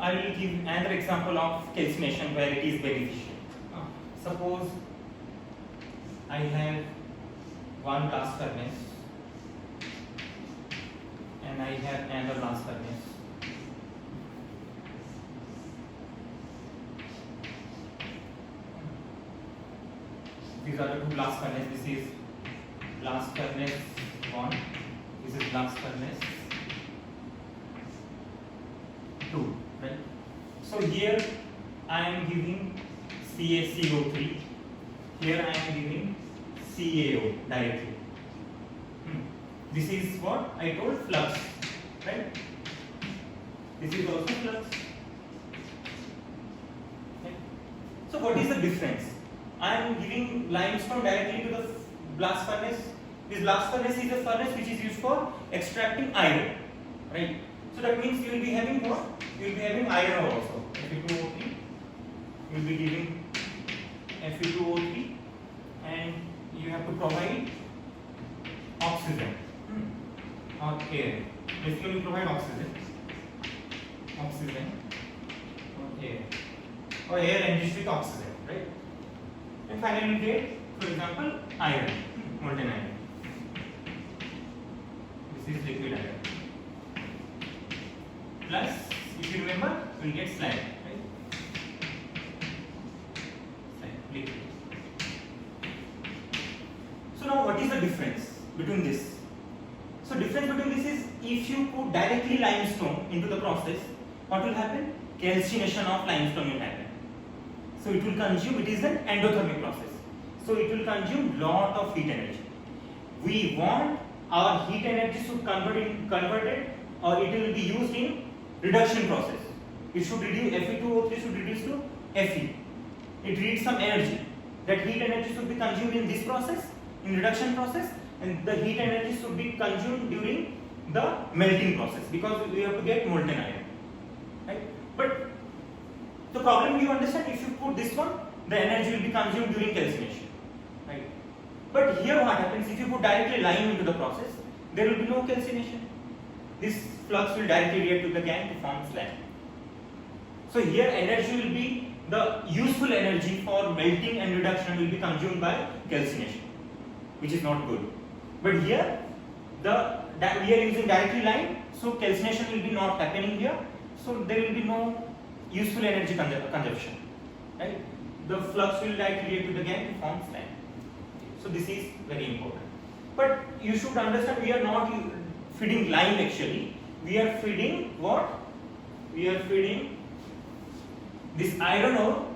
I will give another example of calcination where it is beneficial. Suppose I have one blast furnace and I have another blast furnace. These are the two blast furnace. This is blast furnace 1. This is blast furnace 2. Right? So here I am giving CaCO3. Here I am giving CaO directly. This is what I told, flux, right? This is also flux. Okay. So what is the difference? I am giving limestone directly to the blast furnace. This blast furnace is a furnace which is used for extracting iron, right? So that means you will be having what? You will be having iron ore also. Fe2O3. You will be giving Fe2O3, and you have to provide oxygen or air. Basically, you provide oxygen or air, enriched with oxygen, right? And finally, you get, for example, iron, molten iron. This is liquid iron. Plus, if you remember, you will get slag, right? Slag, liquid. So now, what is the difference between this? So difference between this is, if you put directly limestone into the process, what will happen? Calcination of limestone will happen. So it will consume, it is an endothermic process. So it will consume lot of heat energy. We want our heat energy to converted, or it will be used in reduction process. It should reduce, Fe2O3 should reduce to Fe. It needs some energy. That heat energy should be consumed in this process, in reduction process, and the heat energy should be consumed during the melting process, because we have to get molten iron, right? But the problem, you understand, if you put this one, the energy will be consumed during calcination, right? But here what happens, if you put directly lime into the process, there will be no calcination. This flux will directly react to the gangue to form slag. So here energy will be, the useful energy for melting and reduction will be consumed by calcination, which is not good. But here we are using directly lime, so calcination will be not happening here, so there will be no useful energy consumption, right? The flux will directly react to the gangue to form slag. So this is very important. But you should understand, we are not feeding lime actually. We are feeding what? We are feeding this iron ore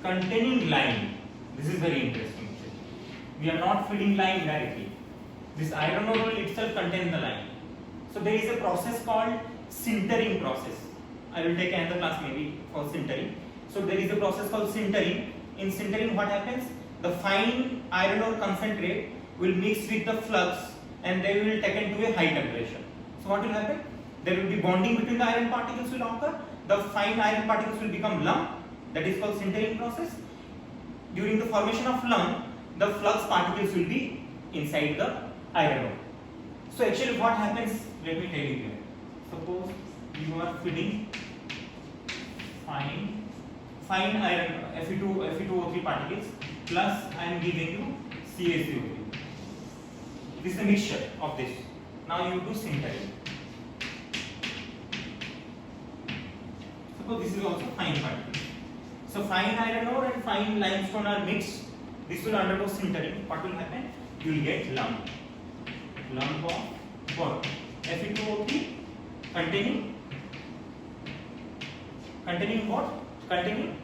containing lime. This is very interesting actually. We are not feeding lime directly. This iron ore itself contains the lime. So there is a process called sintering process. I will take another class maybe for sintering. So there is a process called sintering. In sintering, what happens? The fine iron ore concentrate will mix with the flux, and they will taken to a high temperature. So what will happen? There will be bonding between the iron particles will occur. The fine iron particles will become lump. That is called sintering process. During the formation of lump, the flux particles will be inside the iron ore. So actually what happens, let me tell you here. Suppose you are feeding fine iron Fe2O3 particles, plus I am giving you CaCO3. This is a mixture of this. Now you do sintering. Suppose this is also fine particles. So fine iron ore and fine limestone are mixed. This will undergo sintering. What will happen? You will get lump of what? Fe2O3 containing what? Containing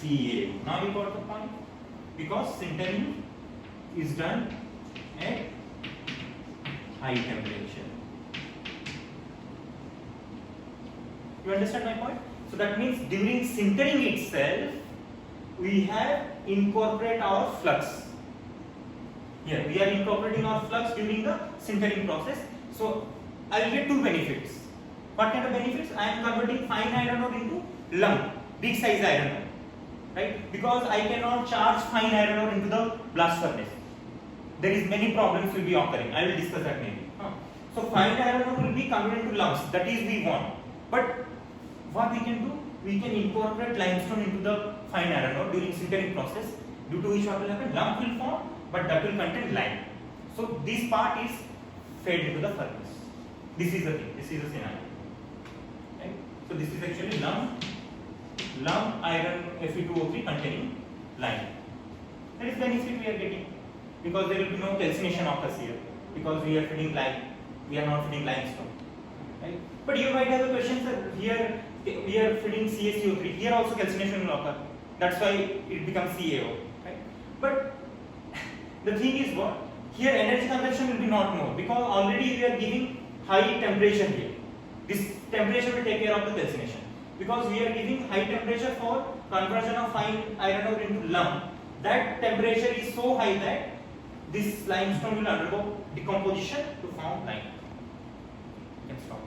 Ca. Now you got the point, because sintering is done at high temperature. You understand my point? So that means during sintering itself, we have incorporate our flux. Here we are incorporating our flux during the sintering process. So I will get two benefits. What kind of benefits? I am converting fine iron ore into lump, big size iron ore, right? Because I cannot charge fine iron ore into the blast furnace. There is many problems will be occurring. I will discuss that maybe. So fine iron ore will be converted into lumps. That is we want. But what we can do? We can incorporate limestone into the fine iron ore during sintering process, due to which what will happen? Lump will form, but that will contain lime. So this part is fed into the furnace. This is the thing. This is the scenario. Okay? So this is actually lump iron Fe2O3 containing lime. That is benefit we are getting, because there will be no calcination occurs here, because we are feeding lime. We are not feeding limestone. Right? But you might have a question, sir. Here we are feeding CaCO3. Here also calcination will occur. That's why it becomes CaO. Right? But the thing is what? Here energy consumption will be not more, because already we are giving high temperature here. This temperature will take care of the calcination, because we are giving high temperature for conversion of fine iron ore into lump. That temperature is so high that this limestone will undergo decomposition to form lime. You can stop.